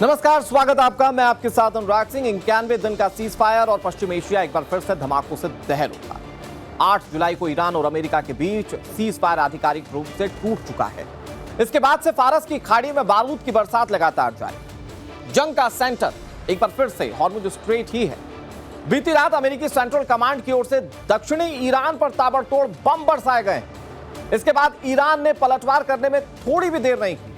नमस्कार, स्वागत आपका। मैं आपके साथ अनुराग सिंह। 91 दिन का सीज फायर और पश्चिम एशिया एक बार फिर से धमाकों से दहल उठा। 8 जुलाई को ईरान और अमेरिका के बीच सीज फायर आधिकारिक रूप से टूट चुका है। इसके बाद से फारस की खाड़ी में बारूद की बरसात लगातार जारी। जंग का सेंटर एक बार फिर से हॉर्मुज स्ट्रेट ही है। बीती रात अमेरिकी सेंट्रल कमांड की ओर से दक्षिणी ईरान पर ताबड़तोड़ बम बरसाए गए। इसके बाद ईरान ने पलटवार करने में थोड़ी भी देर नहीं की।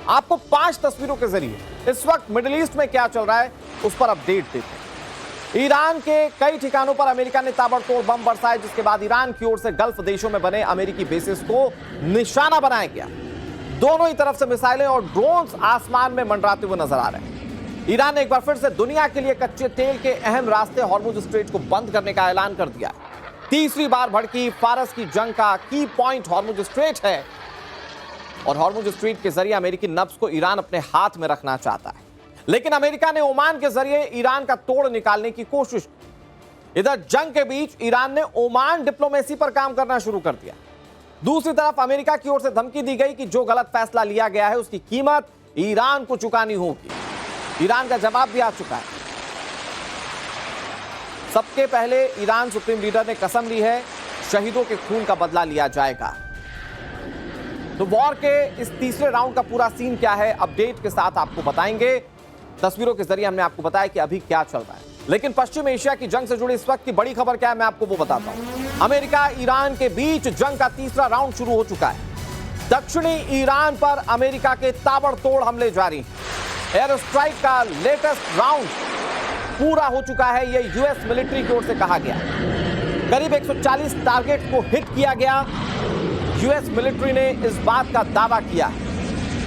आपको 5 तस्वीरों के जरिए इस वक्त मिडिल ईस्ट में क्या चल रहा है उस पर अपडेट देते हैं। ईरान के कई ठिकानों पर अमेरिका ने ताबड़तोड़ बम बरसाए, जिसके बाद ईरान की ओर से गल्फ देशों में बने अमेरिकी बेसिस को निशाना बनाया गया। दोनों ही तरफ से मिसाइलें और ड्रोन्स आसमान में मंडराते हुए नजर आ रहे हैं। ईरान ने एक बार फिर से दुनिया के लिए कच्चे तेल के अहम रास्ते हॉर्मुज स्ट्रेट को बंद करने का ऐलान कर दिया। तीसरी बार भड़की फारस की जंग का की पॉइंट हॉर्मुज स्ट्रेट है और हॉर्मुज स्ट्रेट के जरिए अमेरिकी नब्ज को ईरान अपने हाथ में रखना चाहता है। लेकिन अमेरिका ने ओमान के जरिए ईरान का तोड़ निकालने की कोशिश की। इधर जंग के बीच ईरान ने ओमान डिप्लोमेसी पर काम करना शुरू कर दिया। दूसरी तरफ अमेरिका की ओर से धमकी दी गई कि जो गलत फैसला लिया गया है उसकी कीमत ईरान को चुकानी होगी। ईरान का जवाब भी आ चुका है। सबके पहले ईरान सुप्रीम लीडर ने कसम ली है, शहीदों के खून का बदला लिया जाएगा। तो वॉर के इस तीसरे राउंड का पूरा सीन क्या है, अपडेट के साथ आपको बताएंगे। तस्वीरों के जरिए हमने आपको बताया कि अभी क्या चल रहा है। लेकिन पश्चिम एशिया की जंग से जुड़ी इस वक्त की बड़ी खबर क्या है, मैं आपको वो बताता हूं। अमेरिका ईरान के बीच जंग का तीसरा राउंड शुरू हो चुका है। दक्षिणी ईरान पर अमेरिका के ताबड़तोड़ हमले जारी। एयर स्ट्राइक का लेटेस्ट राउंड पूरा हो चुका है, यह यूएस मिलिट्री की ओर से कहा गया। करीब 140 टारगेट को हिट किया गया। यूएस मिलिट्री ने इस बात का दावा किया।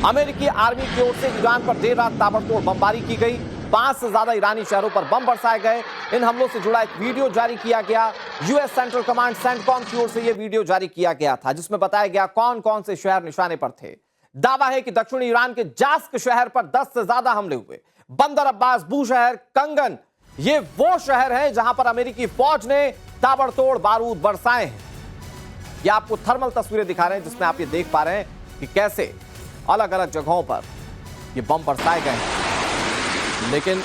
अमेरिकी आर्मी की ओर से ईरान पर देर रात ताबड़तोड़ बमबारी की गई। 5 से ज्यादा ईरानी शहरों पर बम बरसाए गए। इन हमलों से जुड़ा एक वीडियो जारी किया गया। यूएस सेंट्रल कमांड सेंटकॉम की ओर से यह वीडियो जारी किया गया था, जिसमें बताया गया कौन कौन से शहर निशाने पर थे। दावा है कि दक्षिणी ईरान के जास्क शहर पर 10 से ज्यादा हमले हुए। बंदर अब्बास, बूशहर, कंगन, ये वो शहर हैं जहां पर अमेरिकी फौज ने ताबड़तोड़ बारूद बरसाए हैं। ये आपको थर्मल तस्वीरें दिखा रहे हैं, जिसमें आप ये देख पा रहे हैं कि कैसे अलग अलग जगहों पर ये बम बरसाए गए हैं। लेकिन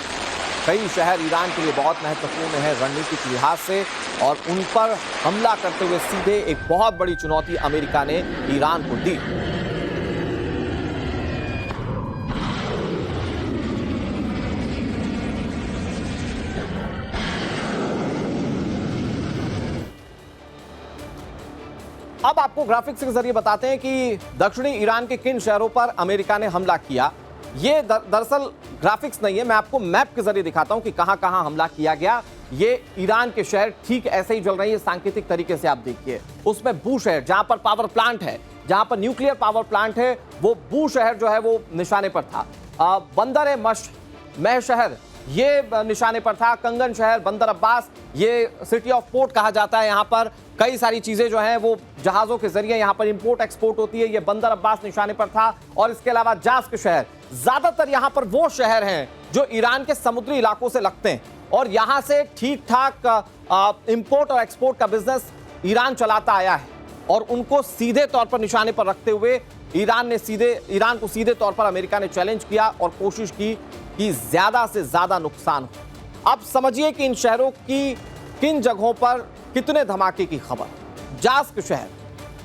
कई शहर ईरान के लिए बहुत महत्वपूर्ण है रणनीतिक लिहाज से, और उन पर हमला करते हुए सीधे एक बहुत बड़ी चुनौती अमेरिका ने ईरान को दी। अब आपको ग्राफिक्स के जरिए बताते हैं कि दक्षिणी ईरान के किन शहरों पर अमेरिका ने हमला किया। ये दरअसल ग्राफिक्स नहीं है, मैं आपको मैप के जरिए दिखाता हूं कि कहां कहां हमला किया गया। ये ईरान के शहर ठीक ऐसे ही जल रहे हैं, सांकेतिक तरीके से आप देखिए। उसमें बूशहर, जहां पर पावर प्लांट है, जहां पर न्यूक्लियर पावर प्लांट है, वो बूशहर जो है वो निशाने पर था। बंदर मह शहर ये निशाने पर था। कंगन शहर, बंदर अब्बास, ये सिटी ऑफ पोर्ट कहा जाता है। यहाँ पर कई सारी चीजें जो हैं वो जहाजों के जरिए यहाँ पर इंपोर्ट एक्सपोर्ट होती है। ये बंदर अब्बास निशाने पर था। और इसके अलावा जास्क शहर, ज्यादातर यहाँ पर वो शहर हैं जो ईरान के समुद्री इलाकों से लगते हैं और यहाँ से ठीक ठाक इंपोर्ट और एक्सपोर्ट का बिजनेस ईरान चलाता आया है। और उनको सीधे तौर पर निशाने पर रखते हुए ईरान को सीधे तौर पर अमेरिका ने चैलेंज किया और कोशिश की कि ज्यादा से ज्यादा नुकसान हो। अब समझिए कि इन शहरों की किन जगहों पर कितने धमाके की खबर। जास्क शहर,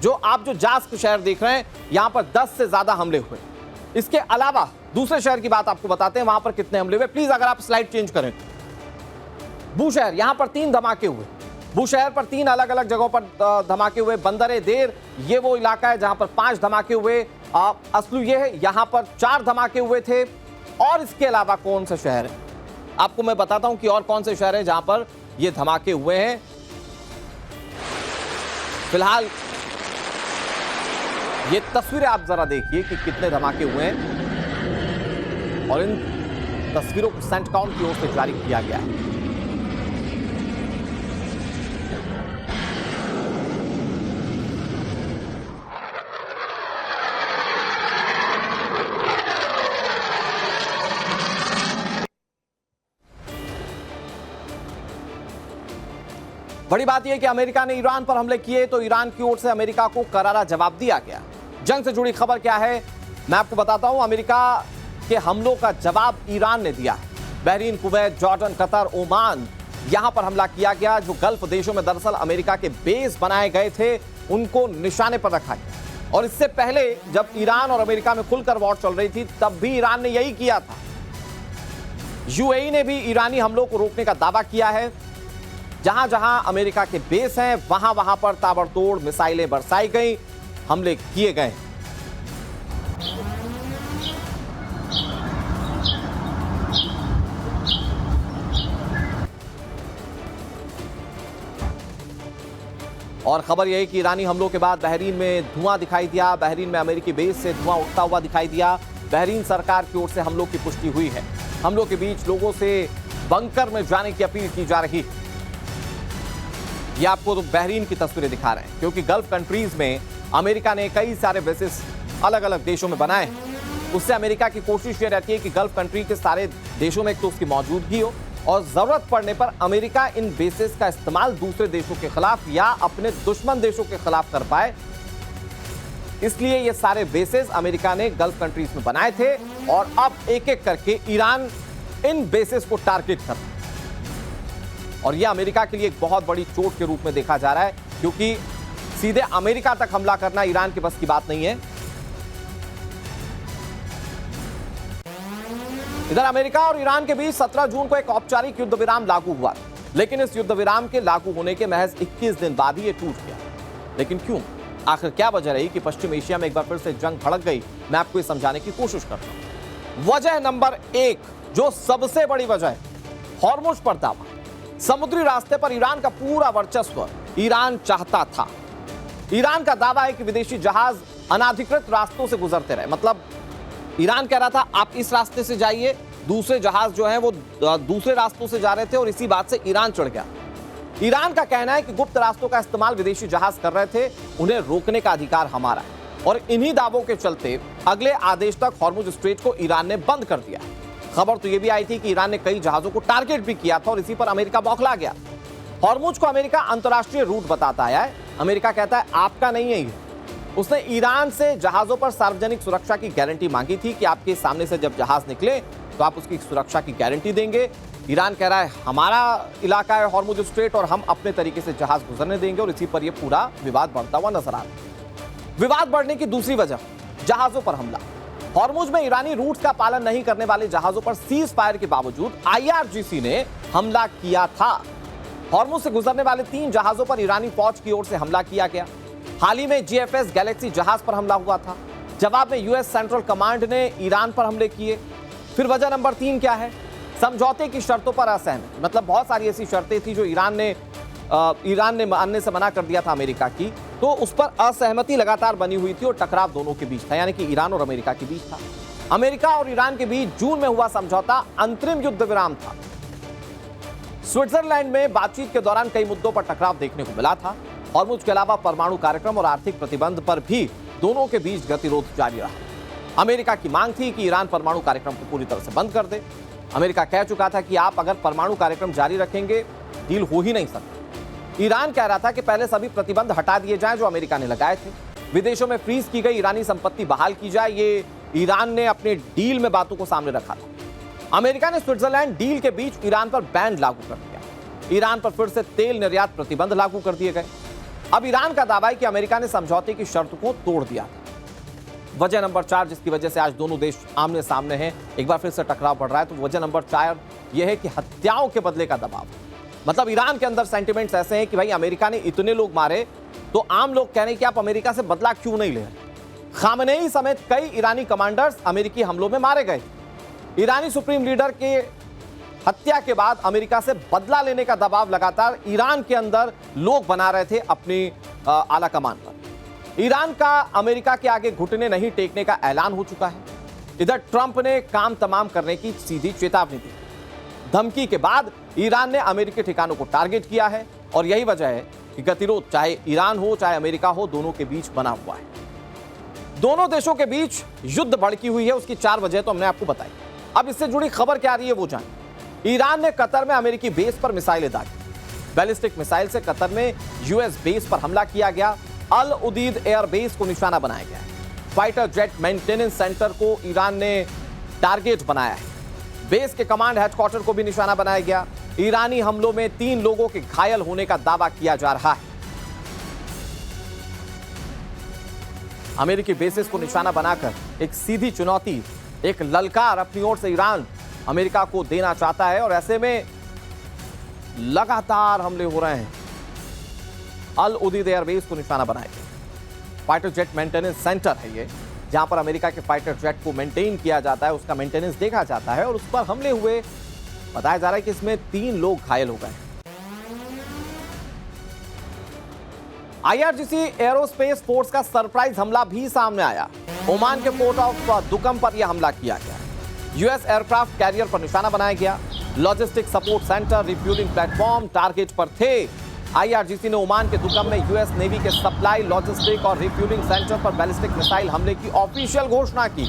जो जास्क शहर देख रहे हैं, यहां पर 10 से ज्यादा हमले हुए। इसके अलावा दूसरे शहर की बात आपको बताते हैं, वहां पर कितने हमले हुए। प्लीज अगर आप स्लाइड चेंज करें। बूशहर, यहां पर 3 धमाके हुए। बूशहर पर 3 अलग अलग जगहों पर धमाके हुए। बंदर देर, ये वो इलाका है जहां पर 5 धमाके हुए। असलू ये है, यहां पर 4 धमाके हुए थे। और इसके अलावा कौन से शहर है, आपको मैं बताता हूं कि और कौन से शहर हैं जहां पर ये धमाके हुए हैं। फिलहाल ये तस्वीरें आप जरा देखिए कि कितने धमाके हुए हैं, और इन तस्वीरों को सेंटकॉम की ओर से जारी किया गया है। बड़ी बात यह कि अमेरिका ने ईरान पर हमले किए तो ईरान की ओर से अमेरिका को करारा जवाब दिया गया। जंग से जुड़ी खबर क्या है मैं आपको बताता हूं। अमेरिका के हमलों का जवाब ईरान ने दिया। Bahrain, Kuwait, Jordan, Qatar, Oman, यहां पर हमला किया गया। जो गल्फ देशों में दरअसल अमेरिका के बेस बनाए गए थे उनको निशाने पर रखा गया। और इससे पहले जब ईरान और अमेरिका में खुलकर वॉर चल रही थी तब भी ईरान ने यही किया था। यूएई ने भी ईरानी हमलों को रोकने का दावा किया है। जहां जहां अमेरिका के बेस हैं वहां वहां पर ताबड़तोड़ मिसाइलें बरसाई गई, हमले किए गए। और खबर यह है कि ईरानी हमलों के बाद बहरीन में धुआं दिखाई दिया। बहरीन में अमेरिकी बेस से धुआं उठता हुआ दिखाई दिया। बहरीन सरकार की ओर से हमलों की पुष्टि हुई है। हमलों के बीच लोगों से बंकर में जाने की अपील की जा रही। ये आपको तो बहरीन की तस्वीरें दिखा रहे हैं, क्योंकि गल्फ कंट्रीज में अमेरिका ने कई सारे बेसिस अलग अलग देशों में बनाए हैं। उससे अमेरिका की कोशिश ये रहती है कि गल्फ कंट्री के सारे देशों में एक तो उसकी मौजूदगी हो और जरूरत पड़ने पर अमेरिका इन बेसिस का इस्तेमाल दूसरे देशों के खिलाफ या अपने दुश्मन देशों के खिलाफ कर पाए। इसलिए ये सारे बेसिस अमेरिका ने गल्फ कंट्रीज में बनाए थे और अब एक एक करके ईरान इन बेसिस को टारगेट कर रहा है। और यह अमेरिका के लिए एक बहुत बड़ी चोट के रूप में देखा जा रहा है, क्योंकि सीधे अमेरिका तक हमला करना ईरान के बस की बात नहीं है। इधर अमेरिका और ईरान के बीच 17 जून को एक औपचारिक युद्ध विराम लागू हुआ, लेकिन इस युद्ध विराम के लागू होने के महज 21 दिन बाद ही ये टूट गया। लेकिन क्यों? आखिर क्या वजह रही कि पश्चिम एशिया में एक बार फिर से जंग भड़क गई? मैं आपको ये समझाने की कोशिश करता हूं। वजह नंबर 1, जो सबसे बड़ी वजह है, हॉर्मुज़ पर दावा। समुद्री रास्ते पर ईरान का पूरा वर्चस्व ईरान चाहता था। ईरान का दावा है कि विदेशी जहाज अनाधिकृत रास्तों से गुजरते रहे। मतलब ईरान कह रहा था आप इस रास्ते से जाइए, दूसरे जहाज जो हैं वो दूसरे रास्तों से जा रहे थे और इसी बात से ईरान चढ़ गया। ईरान का कहना है कि गुप्त रास्तों का इस्तेमाल विदेशी जहाज कर रहे थे, उन्हें रोकने का अधिकार हमारा है। और इन्हीं दावों के चलते अगले आदेश तक हॉर्मुज़ स्ट्रेट को ईरान ने बंद कर दिया। खबर तो यह भी आई थी कि ईरान ने कई जहाजों को टारगेट भी किया था और इसी पर अमेरिका बौखला गया। हॉर्मुज़ को अमेरिका अंतर्राष्ट्रीय रूट बताता आया है। अमेरिका कहता है आपका नहीं है ये। उसने ईरान से जहाजों पर सार्वजनिक सुरक्षा की गारंटी मांगी थी कि आपके सामने से जब जहाज निकले तो आप उसकी सुरक्षा की गारंटी देंगे। ईरान कह रहा है हमारा इलाका है हॉर्मुज़ स्ट्रेट और हम अपने तरीके से जहाज गुजरने देंगे, और इसी पर यह पूरा विवाद बढ़ता हुआ नजर आ रहा है। विवाद बढ़ने की दूसरी वजह, जहाजों पर हमला। हॉर्मुज़ में ईरानी रूट्स का पालन नहीं करने वाले जहाजों पर सीज फायर के बावजूद IRGC ने हमला किया था। हॉर्मुज़ से गुजरने वाले 3 जहाजों पर ईरानी फौज की ओर से हमला किया गया। हाल ही में GFS गैलेक्सी जहाज पर हमला हुआ था। जवाब में US सेंट्रल कमांड ने ईरान पर हमले किए। फिर वजह नंबर 3 क्या है? समझौते की शर्तों पर असहमति। मतलब बहुत सारी ऐसी शर्तें थी जो ईरान ने मानने से मना कर दिया था अमेरिका की, तो उस पर असहमति लगातार बनी हुई थी और टकराव दोनों के बीच था, यानी कि ईरान और अमेरिका के बीच था। अमेरिका और ईरान के बीच जून में हुआ समझौता अंतरिम युद्ध विराम था। स्विट्जरलैंड में बातचीत के दौरान कई मुद्दों पर टकराव देखने को मिला था। हॉर्मुज़ के अलावा परमाणु कार्यक्रम और आर्थिक प्रतिबंध पर भी दोनों के बीच गतिरोध जारी रहा। अमेरिका की मांग थी कि ईरान परमाणु कार्यक्रम को पूरी तरह से बंद कर दे। अमेरिका कह चुका था कि आप अगर परमाणु कार्यक्रम जारी रखेंगे डील हो ही नहीं सकती। ईरान कह रहा था कि पहले सभी प्रतिबंध हटा दिए जाएं जो अमेरिका ने लगाए थे। विदेशों में फ्रीज की गई ईरानी संपत्ति बहाल की जाए, ये ईरान ने अपने डील में बातों को सामने रखा था। अमेरिका ने स्विट्जरलैंड डील के बीच ईरान पर बैन लागू कर दिया। ईरान पर फिर से तेल निर्यात प्रतिबंध लागू कर दिए गए। अब ईरान का दावा है कि अमेरिका ने समझौते की शर्त को तोड़ दिया। वजह नंबर 4 जिसकी वजह से आज दोनों देश आमने सामने हैं, एक बार फिर से टकराव बढ़ रहा है, तो वजह नंबर 4 यह है कि हत्याओं के बदले का दबाव। मतलब ईरान के अंदर सेंटिमेंट्स ऐसे हैं कि भाई अमेरिका ने इतने लोग मारे तो आम लोग कह रहे हैं कि आप अमेरिका से बदला क्यों नहीं ले रहे। खामनेई समेत कई ईरानी कमांडर्स अमेरिकी हमलों में मारे गए। ईरानी सुप्रीम लीडर के हत्या के बाद अमेरिका से बदला लेने का दबाव लगातार ईरान के अंदर लोग बना रहे थे अपनी आला कमान पर। ईरान का अमेरिका के आगे घुटने नहीं टेकने का ऐलान हो चुका है। इधर ट्रंप ने काम तमाम करने की सीधी चेतावनी दी। धमकी के बाद ईरान ने अमेरिकी ठिकानों को टारगेट किया है और यही वजह है कि गतिरोध चाहे ईरान हो चाहे अमेरिका हो, दोनों के बीच बना हुआ है। दोनों देशों के बीच युद्ध भड़की हुई है, उसकी 4 वजह तो हमने आपको बताई। अब इससे जुड़ी खबर क्या आ रही है वो जान। ईरान ने कतर में अमेरिकी बेस पर मिसाइलें दागी। बैलिस्टिक मिसाइल से कतर में यूएस बेस पर हमला किया गया। अल उदीद एयर बेस को निशाना बनाया गया है। फाइटर जेट मेंटेनेंस सेंटर को ईरान ने टारगेट बनाया है। बेस के कमांड हेडक्वार्टर को भी निशाना बनाया गया। ईरानी हमलों में 3 लोगों के घायल होने का दावा किया जा रहा है। अमेरिकी बेसिस को निशाना बनाकर एक सीधी चुनौती, एक ललकार अपनी ओर से ईरान अमेरिका को देना चाहता है और ऐसे में लगातार हमले हो रहे हैं। अल उदीद एयरबेस को निशाना बनाया गया। फाइटर जेट मेंटेनेंस सेंटर है ये, जहां पर अमेरिका के फाइटर जेट को मेंटेन किया जाता है, उसका मेंटेनेंस देखा जाता है और उस पर हमले हुए। बताया जा रहा है कि इसमें 3 लोग घायल हो गए। आईआरजीसी एरोस्पेस फोर्स का सरप्राइज हमला भी सामने आया। ओमान के पोर्ट ऑफ दुकम पर यह हमला किया गया। यूएस एयरक्राफ्ट कैरियर पर निशाना बनाया गया। Logistic support centre, refuelling platform target पर थे। आईआरजीसी ने ओमान के दुकम में यूएस नेवी के सप्लाई, लॉजिस्टिक और रिफ्यूलिंग सेंटर पर बैलिस्टिक मिसाइल हमले की ऑफिशियल घोषणा की।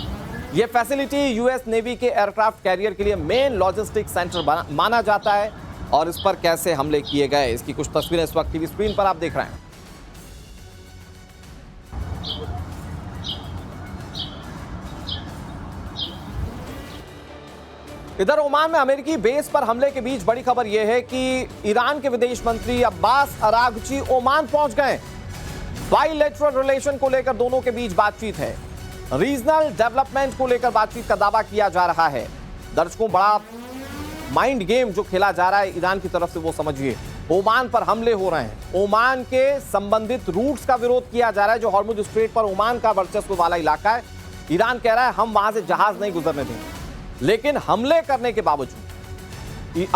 यह फैसिलिटी यूएस नेवी के एयरक्राफ्ट कैरियर के लिए मेन लॉजिस्टिक सेंटर माना जाता है। और इस पर कैसे हमले किए गए, इसकी कुछ तस्वीरें इस वक्त टीवी स्क्रीन पर आप देख रहे हैं। इधर ओमान में अमेरिकी बेस पर हमले के बीच बड़ी खबर यह है कि ईरान के विदेश मंत्री अब्बास अरागची ओमान पहुंच गए। बाइलेटरल रिलेशन को लेकर दोनों के बीच बातचीत है। रीजनल डेवलपमेंट को लेकर बातचीत का दावा किया जा रहा है। दर्शकों, बड़ा माइंड गेम जो खेला जा रहा है ईरान की तरफ से, वो समझिए। ओमान पर हमले हो रहे हैं। ओमान के संबंधित रूट्स का विरोध किया जा रहा है। जो हॉर्मुज स्ट्रेट पर ओमान का वर्चस्व वाला इलाका है, ईरान कह रहा है हम वहां से जहाज नहीं गुजरने देंगे। लेकिन हमले करने के बावजूद,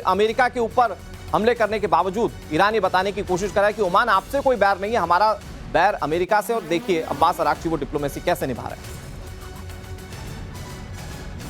अमेरिका के ऊपर हमले करने के बावजूद ईरान ये बताने की कोशिश कर रहा है कि ओमान आपसे कोई बैर नहीं है, हमारा बैर अमेरिका से। और देखिए अब्बास अरागची वो डिप्लोमेसी कैसे निभा रहे हैं।